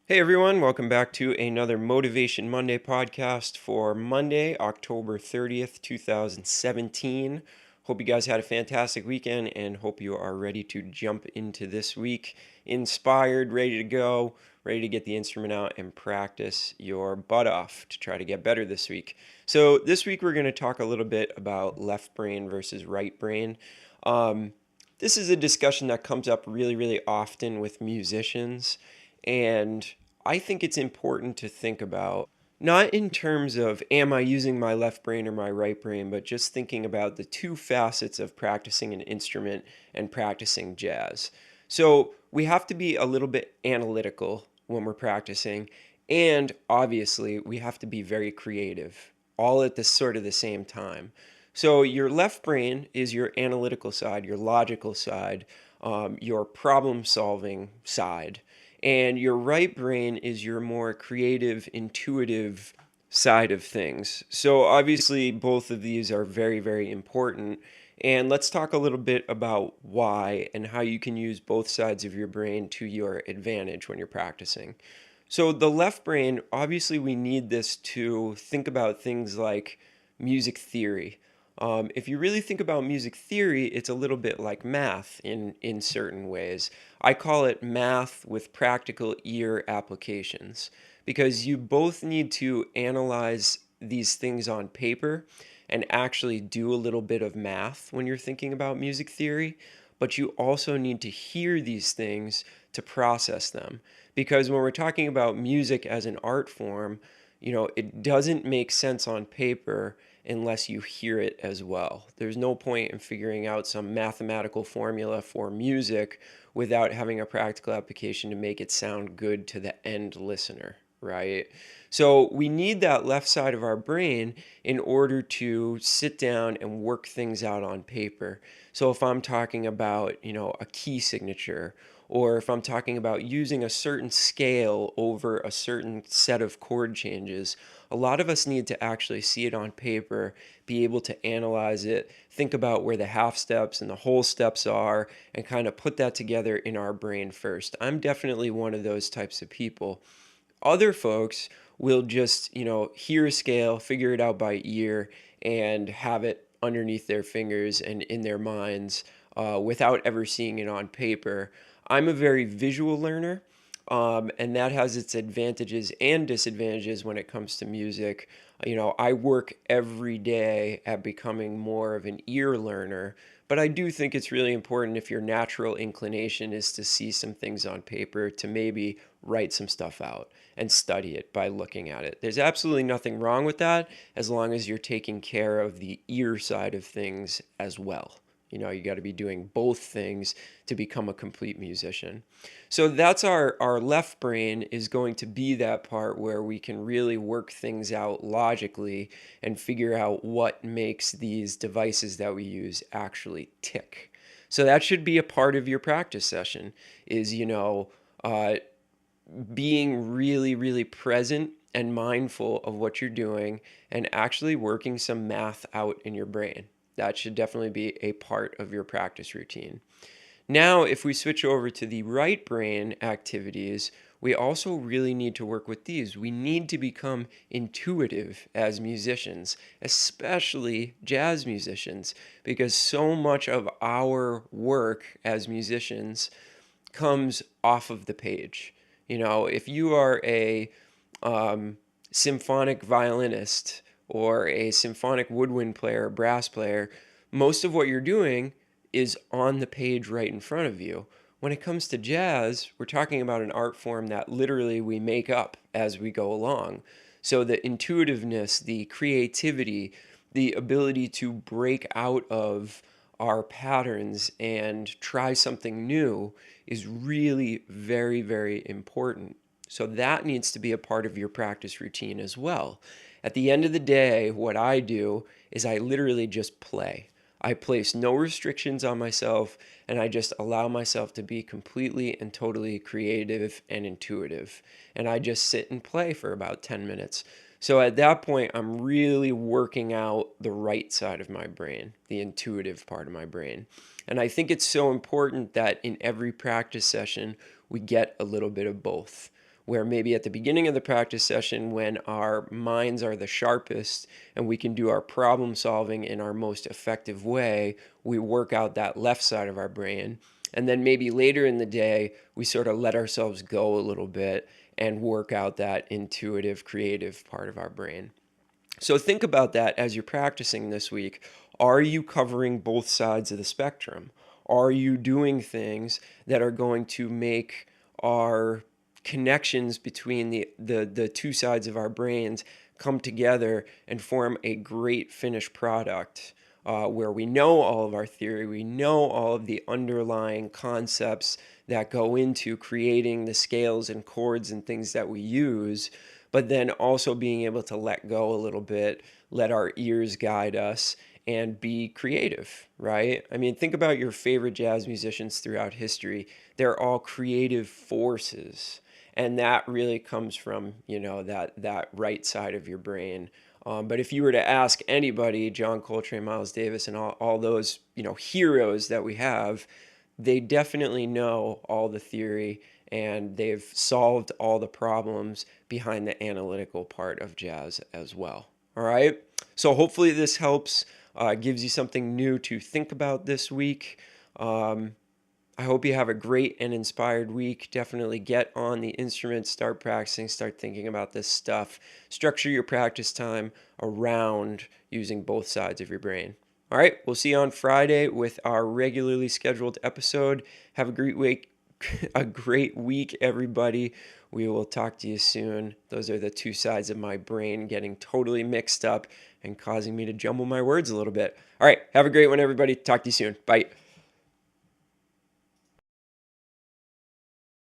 Hey everyone, welcome back to another Motivation Monday podcast for Monday, October 30th, 2017. Hope you guys had a fantastic weekend and hope you are ready to jump into this week inspired, ready to go, ready to get the instrument out and practice your butt off to try to get better this week. So, this week we're going to talk a little bit about left brain versus right brain. Um, this is a discussion that comes up really, really often with musicians. And I think it's important to think about, not in terms of am I using my left brain or my right brain, but just thinking about the two facets of practicing an instrument and practicing jazz. So we have to be a little bit analytical when we're practicing, and obviously we have to be very creative, all at the sort of the same time. So your left brain is your analytical side, your logical side, your problem solving side. And your right brain is your more creative, intuitive side of things. So obviously, both of these are very, very important. And let's talk a little bit about why and how you can use both sides of your brain to your advantage when you're practicing. So, the left brain, obviously, we need this to think about things like music theory. If you really think about music theory, it's a little bit like math in certain ways. I call it math with practical ear applications because you both need to analyze these things on paper and actually do a little bit of math when you're thinking about music theory, but you also need to hear these things to process them. Because when we're talking about music as an art form, it doesn't make sense on paper unless you hear it as well. There's no point in figuring out some mathematical formula for music without having a practical application to make it sound good to the end listener, right? So we need that left side of our brain in order to sit down and work things out on paper. So if I'm talking about, a key signature, or if I'm talking about using a certain scale over a certain set of chord changes, a lot of us need to actually see it on paper, be able to analyze it, think about where the half steps and the whole steps are, and kind of put that together in our brain first. I'm definitely one of those types of people. Other folks will just, hear a scale, figure it out by ear, and have it underneath their fingers and in their minds without ever seeing it on paper. I'm a very visual learner, and that has its advantages and disadvantages when it comes to music. I work every day at becoming more of an ear learner, but I do think it's really important if your natural inclination is to see some things on paper to maybe write some stuff out and study it by looking at it. There's absolutely nothing wrong with that as long as you're taking care of the ear side of things as well. You got to be doing both things to become a complete musician. So that's our left brain is going to be that part where we can really work things out logically and figure out what makes these devices that we use actually tick. So that should be a part of your practice session is, uh, being really, really present and mindful of what you're doing and actually working some math out in your brain. That should definitely be a part of your practice routine. Now, if we switch over to the right brain activities, we also really need to work with these. We need to become intuitive as musicians, especially jazz musicians, because so much of our work as musicians comes off of the page. If you are a symphonic violinist or a symphonic woodwind player, brass player, most of what you're doing is on the page right in front of you. When it comes to jazz, we're talking about an art form that literally we make up as we go along. So the intuitiveness, the creativity, the ability to break out of our patterns and try something new is really very, very important. So that needs to be a part of your practice routine as well. At the end of the day, what I do is I literally just play. I place no restrictions on myself and I just allow myself to be completely and totally creative and intuitive. And I just sit and play for about 10 minutes. So at that point, I'm really working out the right side of my brain, the intuitive part of my brain. And I think it's so important that in every practice session, we get a little bit of both. where maybe at the beginning of the practice session, when our minds are the sharpest and we can do our problem solving in our most effective way, we work out that left side of our brain. And then maybe later in the day, we sort of let ourselves go a little bit and work out that intuitive, creative part of our brain. So think about that as you're practicing this week. Are you covering both sides of the spectrum? Are you doing things that are going to make our connections between the two sides of our brains come together and form a great finished product, where we know all of our theory, we know all of the underlying concepts that go into creating the scales and chords and things that we use, but then also being able to let go a little bit, let our ears guide us, and be creative, right? I mean, think about your favorite jazz musicians throughout history. They're all creative forces. And that really comes from, that right side of your brain. But if you were to ask anybody, John Coltrane, Miles Davis, and all those, heroes that we have, they definitely know all the theory and they've solved all the problems behind the analytical part of jazz as well. All right. So hopefully this helps, gives you something new to think about this week. I hope you have a great and inspired week. Definitely get on the instrument, start practicing, start thinking about this stuff. Structure your practice time around using both sides of your brain. All right, we'll see you on Friday with our regularly scheduled episode. Have a great week, everybody. We will talk to you soon. Those are the two sides of my brain getting totally mixed up and causing me to jumble my words a little bit. All right, have a great one, everybody. Talk to you soon. Bye.